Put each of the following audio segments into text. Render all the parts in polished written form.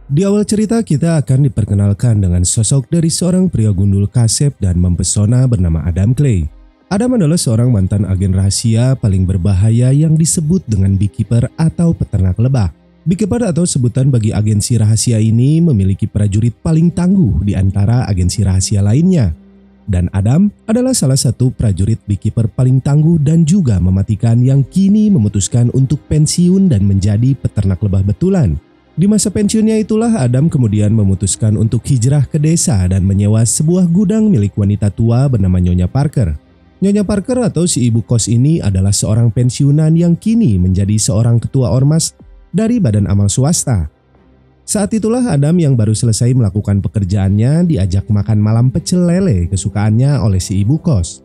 Di awal cerita kita akan diperkenalkan dengan sosok dari seorang pria gundul kasep dan mempesona bernama Adam Clay. Adam adalah seorang mantan agen rahasia paling berbahaya yang disebut dengan beekeeper atau peternak lebah. Beekeeper atau sebutan bagi agensi rahasia ini memiliki prajurit paling tangguh di antara agensi rahasia lainnya. Dan Adam adalah salah satu prajurit beekeeper paling tangguh dan juga mematikan yang kini memutuskan untuk pensiun dan menjadi peternak lebah betulan. Di masa pensiunnya itulah Adam kemudian memutuskan untuk hijrah ke desa dan menyewa sebuah gudang milik wanita tua bernama Nyonya Parker. Nyonya Parker atau si ibu kos ini adalah seorang pensiunan yang kini menjadi seorang ketua ormas dari badan amal swasta. Saat itulah Adam yang baru selesai melakukan pekerjaannya diajak makan malam pecel lele kesukaannya oleh si ibu kos.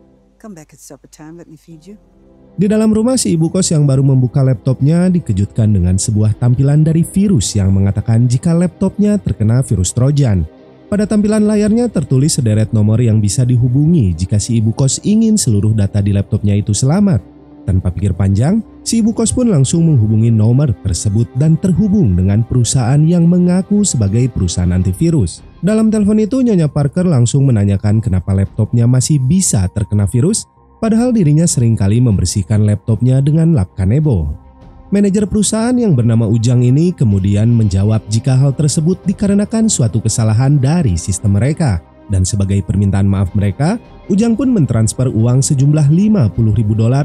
Di dalam rumah si ibu kos yang baru membuka laptopnya dikejutkan dengan sebuah tampilan dari virus yang mengatakan jika laptopnya terkena virus Trojan. Pada tampilan layarnya tertulis sederet nomor yang bisa dihubungi jika si ibu kos ingin seluruh data di laptopnya itu selamat. Tanpa pikir panjang, si ibu kos pun langsung menghubungi nomor tersebut dan terhubung dengan perusahaan yang mengaku sebagai perusahaan antivirus. Dalam telepon itu Nyonya Parker langsung menanyakan kenapa laptopnya masih bisa terkena virus. Padahal dirinya seringkali membersihkan laptopnya dengan lap Kanebo. Manajer perusahaan yang bernama Ujang ini kemudian menjawab jika hal tersebut dikarenakan suatu kesalahan dari sistem mereka. Dan sebagai permintaan maaf mereka, Ujang pun mentransfer uang sejumlah $50.000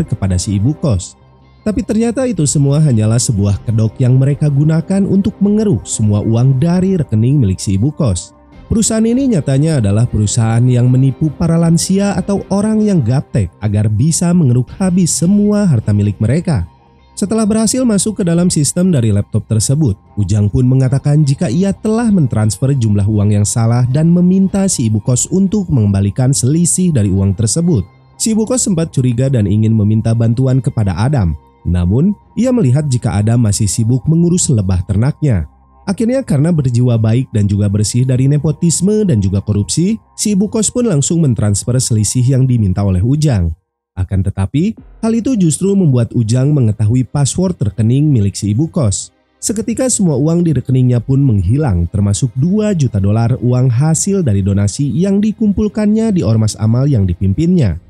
kepada si ibu kos. Tapi ternyata itu semua hanyalah sebuah kedok yang mereka gunakan untuk mengeruk semua uang dari rekening milik si ibu kos. Perusahaan ini nyatanya adalah perusahaan yang menipu para lansia atau orang yang gaptek agar bisa mengeruk habis semua harta milik mereka. Setelah berhasil masuk ke dalam sistem dari laptop tersebut, Ujang pun mengatakan jika ia telah mentransfer jumlah uang yang salah dan meminta si ibu kos untuk mengembalikan selisih dari uang tersebut. Si ibu kos sempat curiga dan ingin meminta bantuan kepada Adam. Namun, ia melihat jika Adam masih sibuk mengurus lebah ternaknya. Akhirnya karena berjiwa baik dan juga bersih dari nepotisme dan juga korupsi, si ibu kos pun langsung mentransfer selisih yang diminta oleh Ujang. Akan tetapi, hal itu justru membuat Ujang mengetahui password rekening milik si ibu kos. Seketika semua uang di rekeningnya pun menghilang, termasuk $2 juta uang hasil dari donasi yang dikumpulkannya di ormas amal yang dipimpinnya.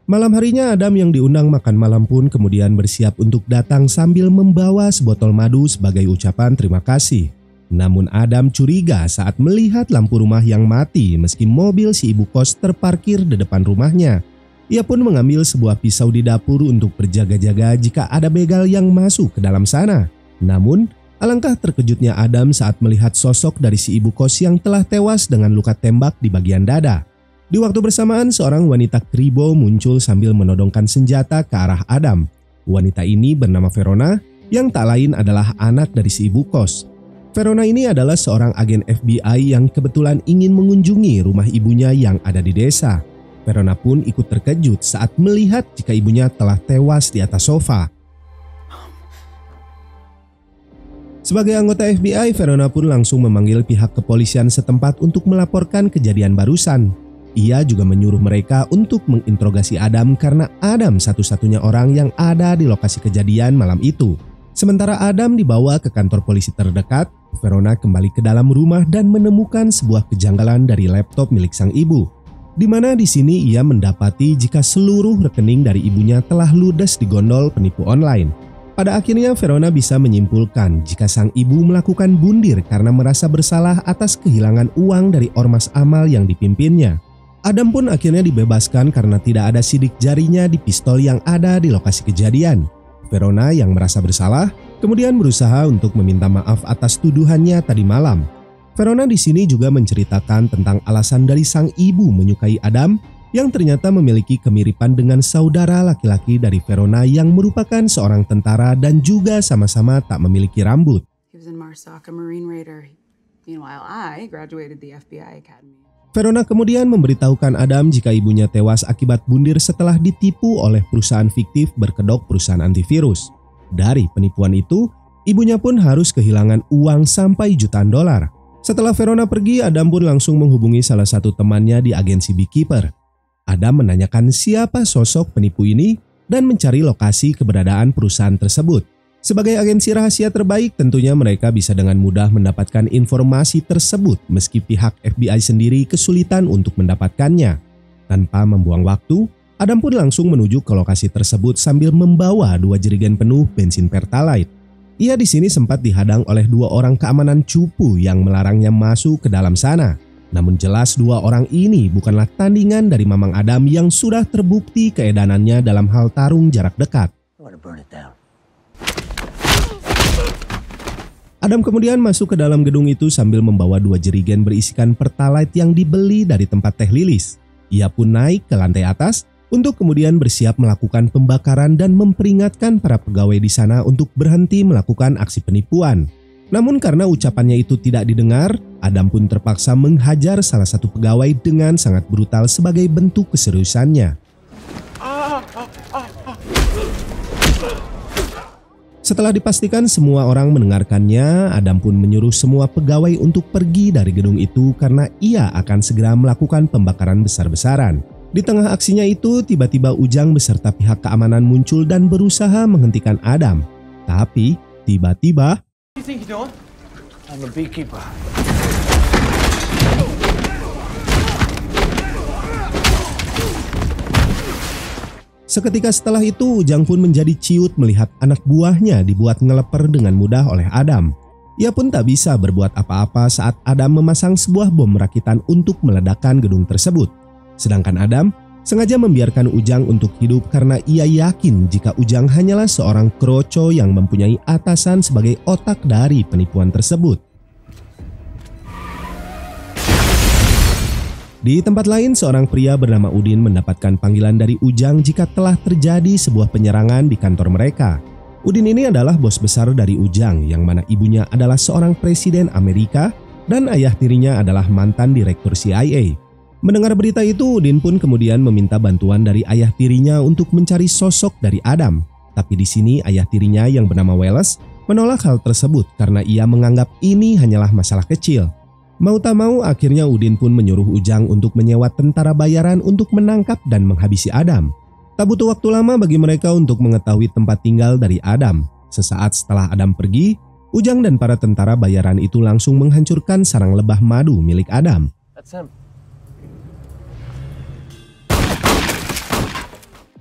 Malam harinya Adam yang diundang makan malam pun kemudian bersiap untuk datang sambil membawa sebotol madu sebagai ucapan terima kasih. Namun Adam curiga saat melihat lampu rumah yang mati meski mobil si ibu kos terparkir di depan rumahnya. Ia pun mengambil sebuah pisau di dapur untuk berjaga-jaga jika ada begal yang masuk ke dalam sana. Namun alangkah terkejutnya Adam saat melihat sosok dari si ibu kos yang telah tewas dengan luka tembak di bagian dada. Di waktu bersamaan seorang wanita kribo muncul sambil menodongkan senjata ke arah Adam. Wanita ini bernama Verona yang tak lain adalah anak dari si ibu kos. Verona ini adalah seorang agen FBI yang kebetulan ingin mengunjungi rumah ibunya yang ada di desa. Verona pun ikut terkejut saat melihat jika ibunya telah tewas di atas sofa. Sebagai anggota FBI, Verona pun langsung memanggil pihak kepolisian setempat untuk melaporkan kejadian barusan. Ia juga menyuruh mereka untuk menginterogasi Adam karena Adam satu-satunya orang yang ada di lokasi kejadian malam itu. Sementara Adam dibawa ke kantor polisi terdekat, Verona kembali ke dalam rumah dan menemukan sebuah kejanggalan dari laptop milik sang ibu. Di mana di sini ia mendapati jika seluruh rekening dari ibunya telah ludes digondol penipu online. Pada akhirnya Verona bisa menyimpulkan jika sang ibu melakukan bundir karena merasa bersalah atas kehilangan uang dari ormas amal yang dipimpinnya. Adam pun akhirnya dibebaskan karena tidak ada sidik jarinya di pistol yang ada di lokasi kejadian. Verona yang merasa bersalah kemudian berusaha untuk meminta maaf atas tuduhannya tadi malam. Verona di sini juga menceritakan tentang alasan dari sang ibu menyukai Adam yang ternyata memiliki kemiripan dengan saudara laki-laki dari Verona yang merupakan seorang tentara dan juga sama-sama tak memiliki rambut. He was in Marsaka Marine Raider. Meanwhile, I graduated the FBI Academy. Verona kemudian memberitahukan Adam jika ibunya tewas akibat bundir setelah ditipu oleh perusahaan fiktif berkedok perusahaan antivirus. Dari penipuan itu, ibunya pun harus kehilangan uang sampai jutaan dolar. Setelah Verona pergi, Adam pun langsung menghubungi salah satu temannya di agensi Beekeeper. Adam menanyakan siapa sosok penipu ini dan mencari lokasi keberadaan perusahaan tersebut. Sebagai agensi rahasia terbaik, tentunya mereka bisa dengan mudah mendapatkan informasi tersebut meski pihak FBI sendiri kesulitan untuk mendapatkannya. Tanpa membuang waktu, Adam pun langsung menuju ke lokasi tersebut sambil membawa 2 jerigen penuh bensin Pertalite. Ia di sini sempat dihadang oleh 2 orang keamanan cupu yang melarangnya masuk ke dalam sana. Namun jelas 2 orang ini bukanlah tandingan dari Mamang Adam yang sudah terbukti keedanannya dalam hal tarung jarak dekat. Adam kemudian masuk ke dalam gedung itu sambil membawa 2 jerigen berisikan Pertalite yang dibeli dari tempat teh lilis. Ia pun naik ke lantai atas untuk kemudian bersiap melakukan pembakaran dan memperingatkan para pegawai di sana untuk berhenti melakukan aksi penipuan. Namun karena ucapannya itu tidak didengar, Adam pun terpaksa menghajar salah satu pegawai dengan sangat brutal sebagai bentuk keseriusannya. Setelah dipastikan semua orang mendengarkannya, Adam pun menyuruh semua pegawai untuk pergi dari gedung itu karena ia akan segera melakukan pembakaran besar-besaran. Di tengah aksinya itu, tiba-tiba Ujang beserta pihak keamanan muncul dan berusaha menghentikan Adam. Tapi, tiba-tiba... Seketika setelah itu, Ujang pun menjadi ciut melihat anak buahnya dibuat ngeleper dengan mudah oleh Adam. Ia pun tak bisa berbuat apa-apa saat Adam memasang sebuah bom rakitan untuk meledakkan gedung tersebut. Sedangkan Adam sengaja membiarkan Ujang untuk hidup karena ia yakin jika Ujang hanyalah seorang kroco yang mempunyai atasan sebagai otak dari penipuan tersebut. Di tempat lain, seorang pria bernama Udin mendapatkan panggilan dari Ujang jika telah terjadi sebuah penyerangan di kantor mereka. Udin ini adalah bos besar dari Ujang, yang mana ibunya adalah seorang presiden Amerika dan ayah tirinya adalah mantan direktur CIA. Mendengar berita itu, Udin pun kemudian meminta bantuan dari ayah tirinya untuk mencari sosok dari Adam. Tapi di sini ayah tirinya yang bernama Wallace menolak hal tersebut karena ia menganggap ini hanyalah masalah kecil. Mau tak mau, akhirnya Udin pun menyuruh Ujang untuk menyewa tentara bayaran untuk menangkap dan menghabisi Adam. Tak butuh waktu lama bagi mereka untuk mengetahui tempat tinggal dari Adam. Sesaat setelah Adam pergi, Ujang dan para tentara bayaran itu langsung menghancurkan sarang lebah madu milik Adam.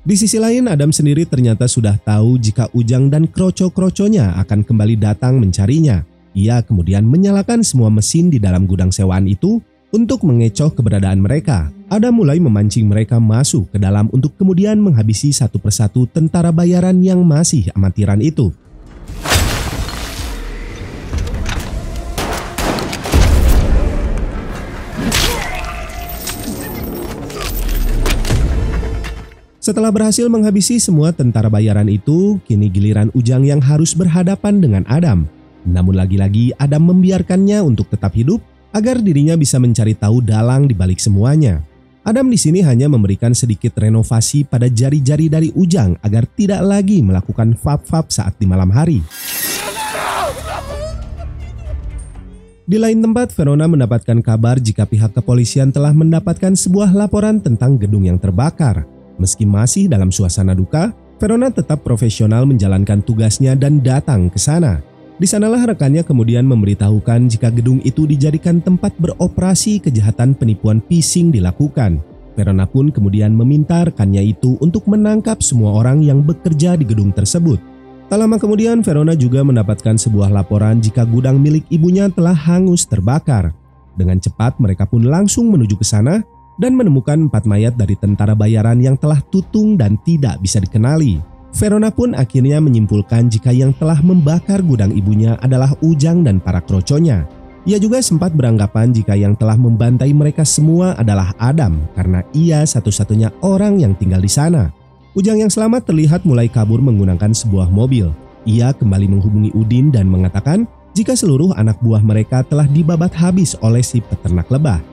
Di sisi lain, Adam sendiri ternyata sudah tahu jika Ujang dan kroco-kroconya akan kembali datang mencarinya. Ia kemudian menyalakan semua mesin di dalam gudang sewaan itu untuk mengecoh keberadaan mereka. Adam mulai memancing mereka masuk ke dalam untuk kemudian menghabisi satu persatu tentara bayaran yang masih amatiran itu. Setelah berhasil menghabisi semua tentara bayaran itu, kini giliran Ujang yang harus berhadapan dengan Adam. Namun lagi-lagi Adam membiarkannya untuk tetap hidup agar dirinya bisa mencari tahu dalang di balik semuanya. Adam di sini hanya memberikan sedikit renovasi pada jari-jari dari Ujang agar tidak lagi melakukan fap-fap saat di malam hari. Di lain tempat, Verona mendapatkan kabar jika pihak kepolisian telah mendapatkan sebuah laporan tentang gedung yang terbakar. Meski masih dalam suasana duka, Verona tetap profesional menjalankan tugasnya dan datang ke sana. Di sanalah rekannya kemudian memberitahukan jika gedung itu dijadikan tempat beroperasi kejahatan penipuan phishing dilakukan. Verona pun kemudian meminta rekannya itu untuk menangkap semua orang yang bekerja di gedung tersebut. Tak lama kemudian, Verona juga mendapatkan sebuah laporan jika gudang milik ibunya telah hangus terbakar. Dengan cepat mereka pun langsung menuju ke sana dan menemukan 4 mayat dari tentara bayaran yang telah tutung dan tidak bisa dikenali. Verona pun akhirnya menyimpulkan jika yang telah membakar gudang ibunya adalah Ujang dan para kroconya. Ia juga sempat beranggapan jika yang telah membantai mereka semua adalah Adam karena ia satu-satunya orang yang tinggal di sana. Ujang yang selamat terlihat mulai kabur menggunakan sebuah mobil. Ia kembali menghubungi Udin dan mengatakan jika seluruh anak buah mereka telah dibabat habis oleh si peternak lebah.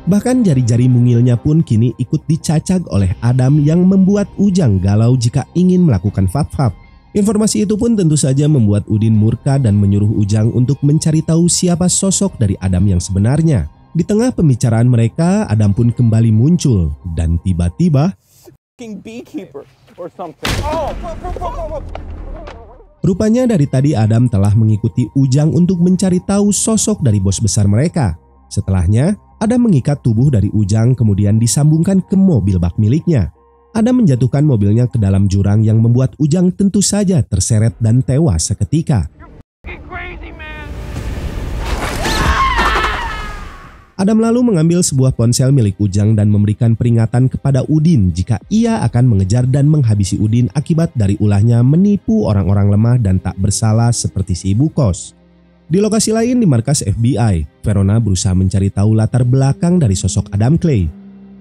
Bahkan jari-jari mungilnya pun kini ikut dicacag oleh Adam yang membuat Ujang galau jika ingin melakukan fap-fap. Informasi itu pun tentu saja membuat Udin murka dan menyuruh Ujang untuk mencari tahu siapa sosok dari Adam yang sebenarnya. Di tengah pembicaraan mereka, Adam pun kembali muncul dan tiba-tiba beekeeper or something. Rupanya dari tadi Adam telah mengikuti Ujang untuk mencari tahu sosok dari bos besar mereka. Setelahnya, Adam mengikat tubuh dari Ujang kemudian disambungkan ke mobil bak miliknya. Adam menjatuhkan mobilnya ke dalam jurang yang membuat Ujang tentu saja terseret dan tewas seketika. Adam lalu mengambil sebuah ponsel milik Ujang dan memberikan peringatan kepada Udin jika ia akan mengejar dan menghabisi Udin akibat dari ulahnya menipu orang-orang lemah dan tak bersalah seperti si ibu kos. Di lokasi lain di markas FBI, Verona berusaha mencari tahu latar belakang dari sosok Adam Clay.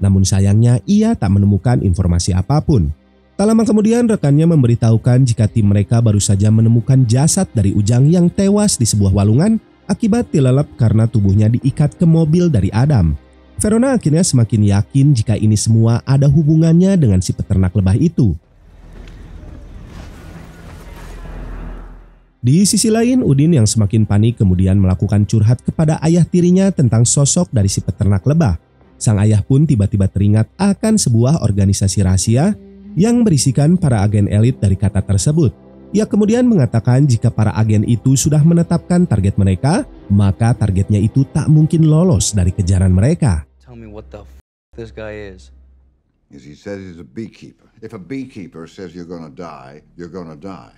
Namun sayangnya ia tak menemukan informasi apapun. Tak lama kemudian rekannya memberitahukan jika tim mereka baru saja menemukan jasad dari Ujang yang tewas di sebuah walungan akibat dilelap karena tubuhnya diikat ke mobil dari Adam. Verona akhirnya semakin yakin jika ini semua ada hubungannya dengan si peternak lebah itu. Di sisi lain, Udin yang semakin panik kemudian melakukan curhat kepada ayah tirinya tentang sosok dari si peternak lebah. Sang ayah pun tiba-tiba teringat akan sebuah organisasi rahasia yang berisikan para agen elit dari kata tersebut. Ia kemudian mengatakan jika para agen itu sudah menetapkan target mereka, maka targetnya itu tak mungkin lolos dari kejaran mereka. Tell me what the this guy is. Yes, he says he's a beekeeper. If a beekeeper says you're gonna die, you're gonna die.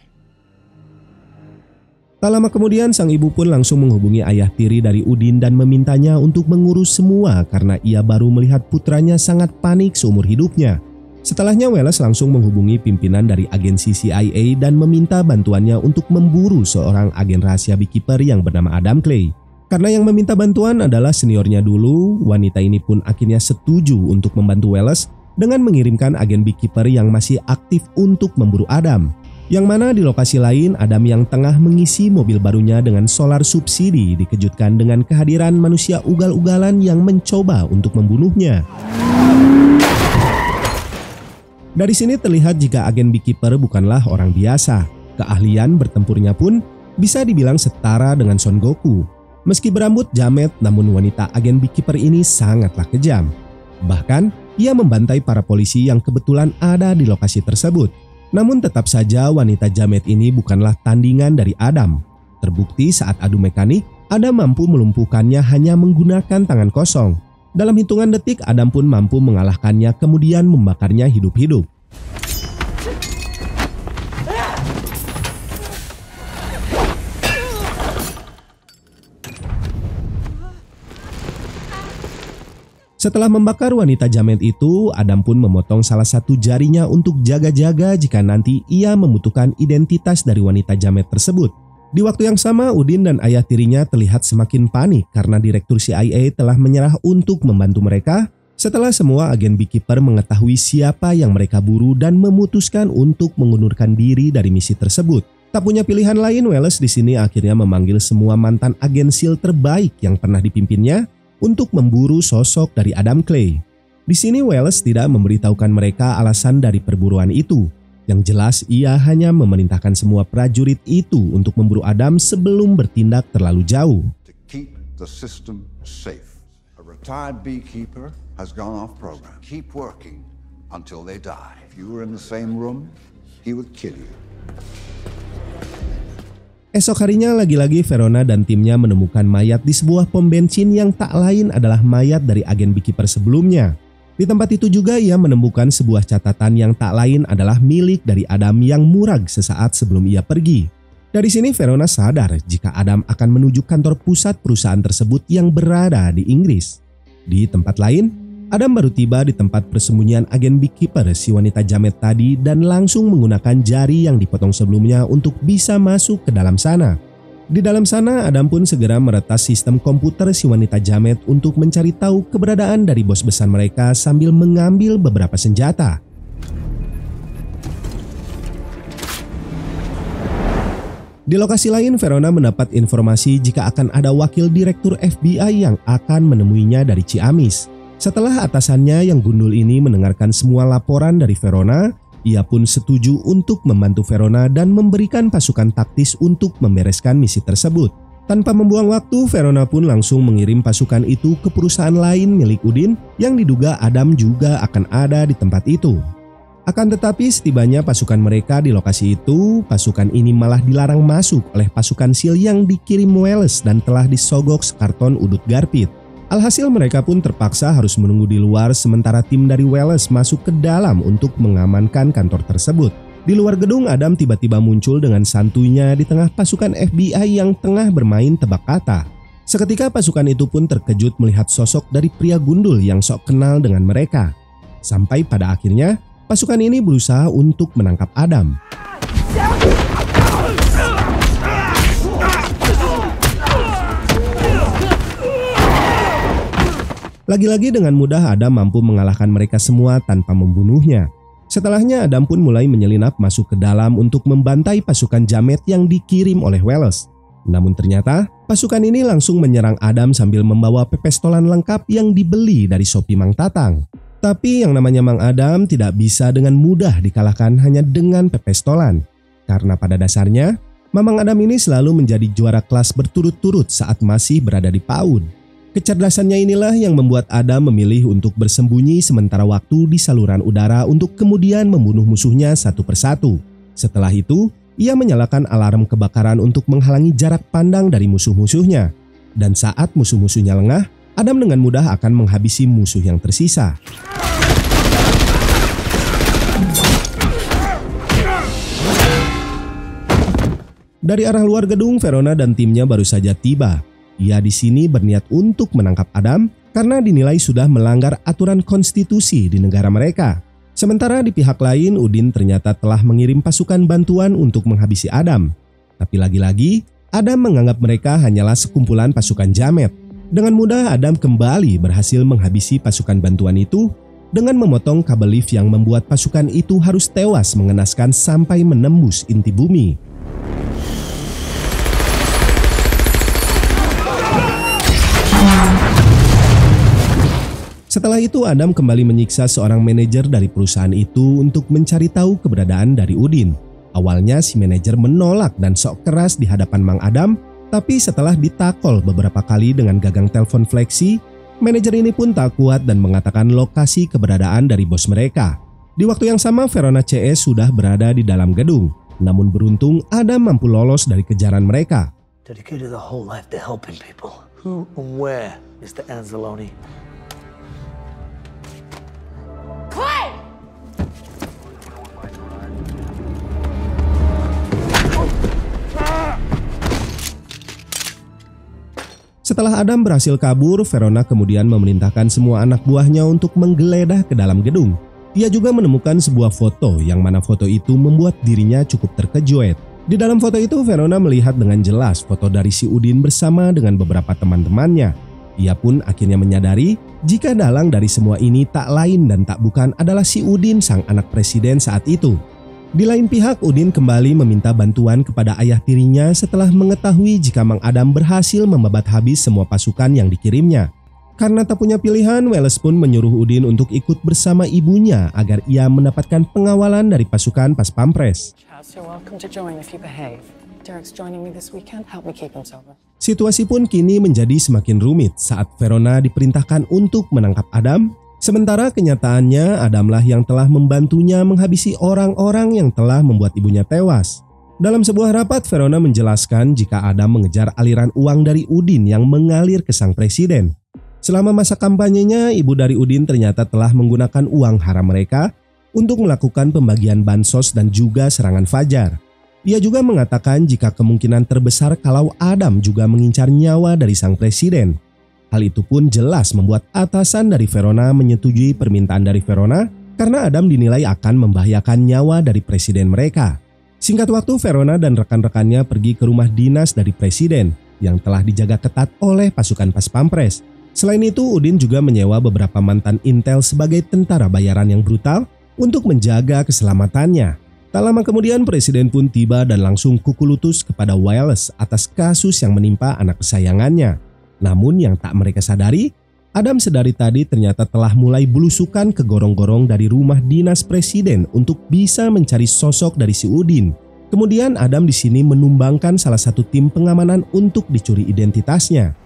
Tak lama kemudian sang ibu pun langsung menghubungi ayah tiri dari Udin dan memintanya untuk mengurus semua karena ia baru melihat putranya sangat panik seumur hidupnya. Setelahnya Wallace langsung menghubungi pimpinan dari agensi CIA dan meminta bantuannya untuk memburu seorang agen rahasia beekeeper yang bernama Adam Clay. Karena yang meminta bantuan adalah seniornya dulu, wanita ini pun akhirnya setuju untuk membantu Wallace dengan mengirimkan agen beekeeper yang masih aktif untuk memburu Adam. Yang mana di lokasi lain Adam yang tengah mengisi mobil barunya dengan solar subsidi dikejutkan dengan kehadiran manusia ugal-ugalan yang mencoba untuk membunuhnya. Dari sini terlihat jika agen beekeeper bukanlah orang biasa. Keahlian bertempurnya pun bisa dibilang setara dengan Son Goku. Meski berambut jamet, namun wanita agen beekeeper ini sangatlah kejam. Bahkan, ia membantai para polisi yang kebetulan ada di lokasi tersebut. Namun tetap saja wanita jamet ini bukanlah tandingan dari Adam. Terbukti saat adu mekanik, Adam mampu melumpuhkannya hanya menggunakan tangan kosong. Dalam hitungan detik, Adam pun mampu mengalahkannya kemudian membakarnya hidup-hidup. Setelah membakar wanita jamet itu, Adam pun memotong salah satu jarinya untuk jaga-jaga jika nanti ia membutuhkan identitas dari wanita jamet tersebut. Di waktu yang sama, Udin dan ayah tirinya terlihat semakin panik karena direktur CIA telah menyerah untuk membantu mereka setelah semua agen beekeeper mengetahui siapa yang mereka buru dan memutuskan untuk mengundurkan diri dari misi tersebut. Tak punya pilihan lain, Wallace di sini akhirnya memanggil semua mantan agen SEAL terbaik yang pernah dipimpinnya untuk memburu sosok dari Adam Clay. Di sini Wallace tidak memberitahukan mereka alasan dari perburuan itu. Yang jelas ia hanya memerintahkan semua prajurit itu untuk memburu Adam sebelum bertindak terlalu jauh. To keep the system safe. A retired beekeeper has gone off program. Keep working until they die. If you were in the same room, he would kill you. Esok harinya lagi-lagi Verona dan timnya menemukan mayat di sebuah pom bensin yang tak lain adalah mayat dari agen beekeeper sebelumnya. Di tempat itu juga ia menemukan sebuah catatan yang tak lain adalah milik dari Adam yang murag sesaat sebelum ia pergi. Dari sini Verona sadar jika Adam akan menuju kantor pusat perusahaan tersebut yang berada di Inggris. Di tempat lain, Adam baru tiba di tempat persembunyian agen beekeeper si wanita jamet tadi dan langsung menggunakan jari yang dipotong sebelumnya untuk bisa masuk ke dalam sana. Di dalam sana, Adam pun segera meretas sistem komputer si wanita jamet untuk mencari tahu keberadaan dari bos besar mereka sambil mengambil beberapa senjata. Di lokasi lain, Verona mendapat informasi jika akan ada wakil direktur FBI yang akan menemuinya dari Ciamis. Setelah atasannya yang gundul ini mendengarkan semua laporan dari Verona, ia pun setuju untuk membantu Verona dan memberikan pasukan taktis untuk membereskan misi tersebut. Tanpa membuang waktu, Verona pun langsung mengirim pasukan itu ke perusahaan lain milik Udin yang diduga Adam juga akan ada di tempat itu. Akan tetapi setibanya pasukan mereka di lokasi itu, pasukan ini malah dilarang masuk oleh pasukan SEAL yang dikirim Welles dan telah disogok sekarton udut Garpit. Alhasil mereka pun terpaksa harus menunggu di luar sementara tim dari Welles masuk ke dalam untuk mengamankan kantor tersebut. Di luar gedung, Adam tiba-tiba muncul dengan santuinya di tengah pasukan FBI yang tengah bermain tebak kata. Seketika pasukan itu pun terkejut melihat sosok dari pria gundul yang sok kenal dengan mereka. Sampai pada akhirnya, pasukan ini berusaha untuk menangkap Adam. Lagi-lagi dengan mudah Adam mampu mengalahkan mereka semua tanpa membunuhnya. Setelahnya Adam pun mulai menyelinap masuk ke dalam untuk membantai pasukan Jamet yang dikirim oleh Welles. Namun ternyata pasukan ini langsung menyerang Adam sambil membawa pepestolan lengkap yang dibeli dari Shopee Mang Tatang. Tapi yang namanya Mang Adam tidak bisa dengan mudah dikalahkan hanya dengan pepestolan. Karena pada dasarnya Mamang Adam ini selalu menjadi juara kelas berturut-turut saat masih berada di PAUD. Kecerdasannya inilah yang membuat Adam memilih untuk bersembunyi sementara waktu di saluran udara untuk kemudian membunuh musuhnya satu persatu. Setelah itu, ia menyalakan alarm kebakaran untuk menghalangi jarak pandang dari musuh-musuhnya. Dan saat musuh-musuhnya lengah, Adam dengan mudah akan menghabisi musuh yang tersisa. Dari arah luar gedung, Verona dan timnya baru saja tiba. Ia di sini berniat untuk menangkap Adam karena dinilai sudah melanggar aturan konstitusi di negara mereka. Sementara di pihak lain, Udin ternyata telah mengirim pasukan bantuan untuk menghabisi Adam. Tapi lagi-lagi, Adam menganggap mereka hanyalah sekumpulan pasukan Jamet. Dengan mudah Adam kembali berhasil menghabisi pasukan bantuan itu dengan memotong kabel lift yang membuat pasukan itu harus tewas mengenaskan sampai menembus inti bumi. Setelah itu Adam kembali menyiksa seorang manajer dari perusahaan itu untuk mencari tahu keberadaan dari Udin. Awalnya si manajer menolak dan sok keras di hadapan Mang Adam, tapi setelah ditakol beberapa kali dengan gagang telepon fleksi, manajer ini pun tak kuat dan mengatakan lokasi keberadaan dari bos mereka. Di waktu yang sama Verona CS sudah berada di dalam gedung, namun beruntung Adam mampu lolos dari kejaran mereka. Dedicated the whole life to helping people. Who and where is the Anzalone? Setelah Adam berhasil kabur, Verona kemudian memerintahkan semua anak buahnya untuk menggeledah ke dalam gedung. Ia juga menemukan sebuah foto yang mana foto itu membuat dirinya cukup terkejut. Di dalam foto itu Verona melihat dengan jelas foto dari si Udin bersama dengan beberapa teman-temannya. Ia pun akhirnya menyadari jika dalang dari semua ini tak lain dan tak bukan adalah si Udin, sang anak presiden saat itu. Di lain pihak, Udin kembali meminta bantuan kepada ayah tirinya setelah mengetahui jika Mang Adam berhasil membabat habis semua pasukan yang dikirimnya. Karena tak punya pilihan, Welles pun menyuruh Udin untuk ikut bersama ibunya agar ia mendapatkan pengawalan dari pasukan Pas Pampres. Situasi pun kini menjadi semakin rumit saat Verona diperintahkan untuk menangkap Adam. Sementara kenyataannya Adamlah yang telah membantunya menghabisi orang-orang yang telah membuat ibunya tewas. Dalam sebuah rapat, Verona menjelaskan jika Adam mengejar aliran uang dari Udin yang mengalir ke sang presiden. Selama masa kampanyenya, ibu dari Udin ternyata telah menggunakan uang haram mereka untuk melakukan pembagian bansos dan juga serangan fajar. Ia juga mengatakan jika kemungkinan terbesar kalau Adam juga mengincar nyawa dari sang presiden. Hal itu pun jelas membuat atasan dari Verona menyetujui permintaan dari Verona karena Adam dinilai akan membahayakan nyawa dari presiden mereka. Singkat waktu, Verona dan rekan-rekannya pergi ke rumah dinas dari presiden yang telah dijaga ketat oleh pasukan Pas Pampres. Selain itu, Udin juga menyewa beberapa mantan intel sebagai tentara bayaran yang brutal untuk menjaga keselamatannya. Tak lama kemudian presiden pun tiba dan langsung kuku lutut kepada Welles atas kasus yang menimpa anak kesayangannya. Namun yang tak mereka sadari, Adam sedari tadi ternyata telah mulai belusukan ke gorong-gorong dari rumah dinas presiden untuk bisa mencari sosok dari si Udin. Kemudian Adam di sini menumbangkan salah satu tim pengamanan untuk dicuri identitasnya.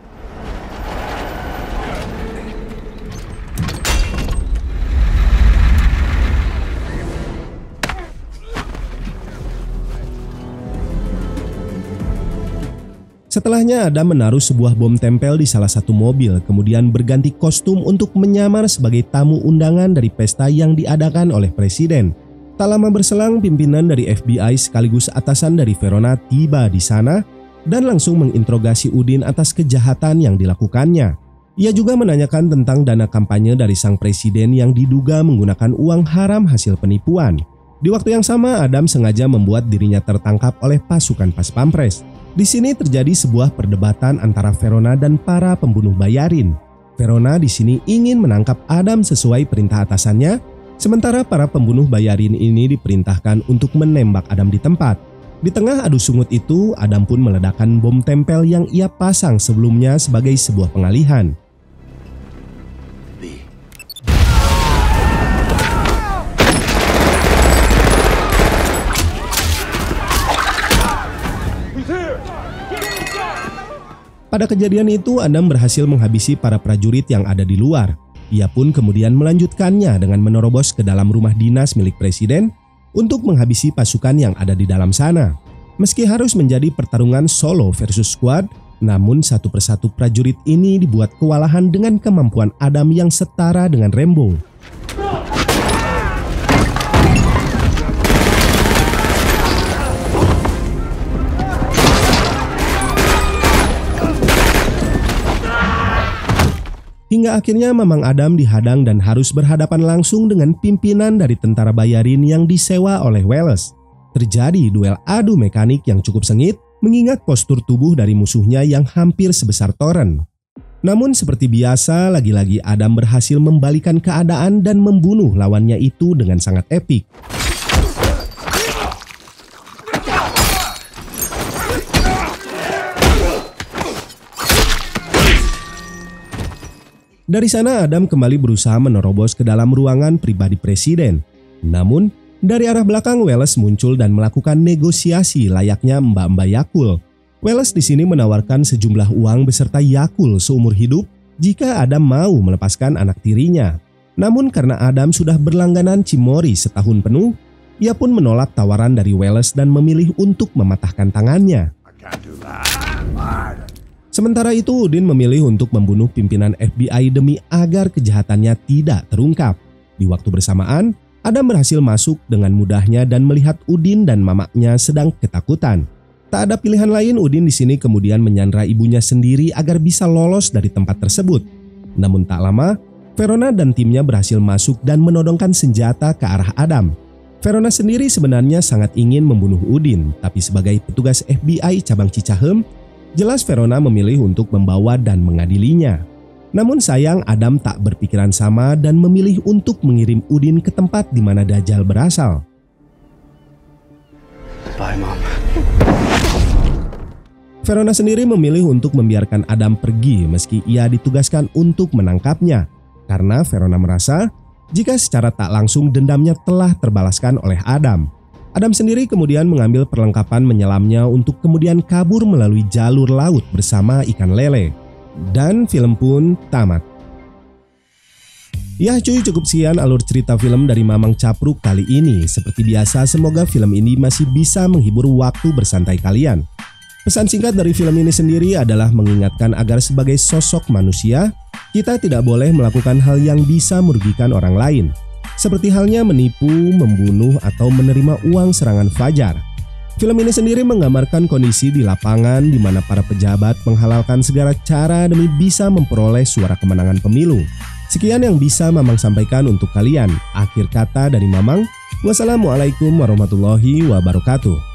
Setelahnya Adam menaruh sebuah bom tempel di salah satu mobil, kemudian berganti kostum untuk menyamar sebagai tamu undangan dari pesta yang diadakan oleh presiden. Tak lama berselang, pimpinan dari FBI sekaligus atasan dari Verona tiba di sana dan langsung menginterogasi Udin atas kejahatan yang dilakukannya. Ia juga menanyakan tentang dana kampanye dari sang presiden yang diduga menggunakan uang haram hasil penipuan. Di waktu yang sama, Adam sengaja membuat dirinya tertangkap oleh pasukan Pas Pampres. Di sini terjadi sebuah perdebatan antara Verona dan para pembunuh bayarin. Verona di sini ingin menangkap Adam sesuai perintah atasannya, sementara para pembunuh bayarin ini diperintahkan untuk menembak Adam di tempat. Di tengah adu sungut itu, Adam pun meledakkan bom tempel yang ia pasang sebelumnya sebagai sebuah pengalihan. Pada kejadian itu, Adam berhasil menghabisi para prajurit yang ada di luar. Ia pun kemudian melanjutkannya dengan menerobos ke dalam rumah dinas milik presiden untuk menghabisi pasukan yang ada di dalam sana. Meski harus menjadi pertarungan solo versus squad, namun satu persatu prajurit ini dibuat kewalahan dengan kemampuan Adam yang setara dengan Rambo. Hingga akhirnya Mamang Adam dihadang dan harus berhadapan langsung dengan pimpinan dari tentara bayarin yang disewa oleh Welles. Terjadi duel adu mekanik yang cukup sengit mengingat postur tubuh dari musuhnya yang hampir sebesar toren. Namun seperti biasa, lagi-lagi Adam berhasil membalikan keadaan dan membunuh lawannya itu dengan sangat epik. Dari sana Adam kembali berusaha menerobos ke dalam ruangan pribadi presiden. Namun, dari arah belakang Welles muncul dan melakukan negosiasi layaknya mbak-mbak Yakul. Welles di sini menawarkan sejumlah uang beserta Yakul seumur hidup jika Adam mau melepaskan anak tirinya. Namun karena Adam sudah berlangganan cimori setahun penuh, ia pun menolak tawaran dari Welles dan memilih untuk mematahkan tangannya. Sementara itu, Udin memilih untuk membunuh pimpinan FBI demi agar kejahatannya tidak terungkap. Di waktu bersamaan, Adam berhasil masuk dengan mudahnya dan melihat Udin dan mamaknya sedang ketakutan. Tak ada pilihan lain, Udin di sini kemudian menyandra ibunya sendiri agar bisa lolos dari tempat tersebut. Namun tak lama, Verona dan timnya berhasil masuk dan menodongkan senjata ke arah Adam. Verona sendiri sebenarnya sangat ingin membunuh Udin, tapi sebagai petugas FBI cabang Cicahem, jelas Verona memilih untuk membawa dan mengadilinya. Namun sayang Adam tak berpikiran sama dan memilih untuk mengirim Udin ke tempat di mana Dajjal berasal. Bye, Mom. Verona sendiri memilih untuk membiarkan Adam pergi meski ia ditugaskan untuk menangkapnya. Karena Verona merasa jika secara tak langsung dendamnya telah terbalaskan oleh Adam. Adam sendiri kemudian mengambil perlengkapan menyelamnya untuk kemudian kabur melalui jalur laut bersama ikan lele. Dan film pun tamat. Ya cuy, cukup sekian alur cerita film dari Mamang Capruk kali ini. Seperti biasa, semoga film ini masih bisa menghibur waktu bersantai kalian. Pesan singkat dari film ini sendiri adalah mengingatkan agar sebagai sosok manusia, kita tidak boleh melakukan hal yang bisa merugikan orang lain. Seperti halnya menipu, membunuh, atau menerima uang serangan fajar. Film ini sendiri menggambarkan kondisi di lapangan di mana para pejabat menghalalkan segala cara demi bisa memperoleh suara kemenangan pemilu. Sekian yang bisa Mamang sampaikan untuk kalian. Akhir kata dari Mamang, wassalamualaikum warahmatullahi wabarakatuh.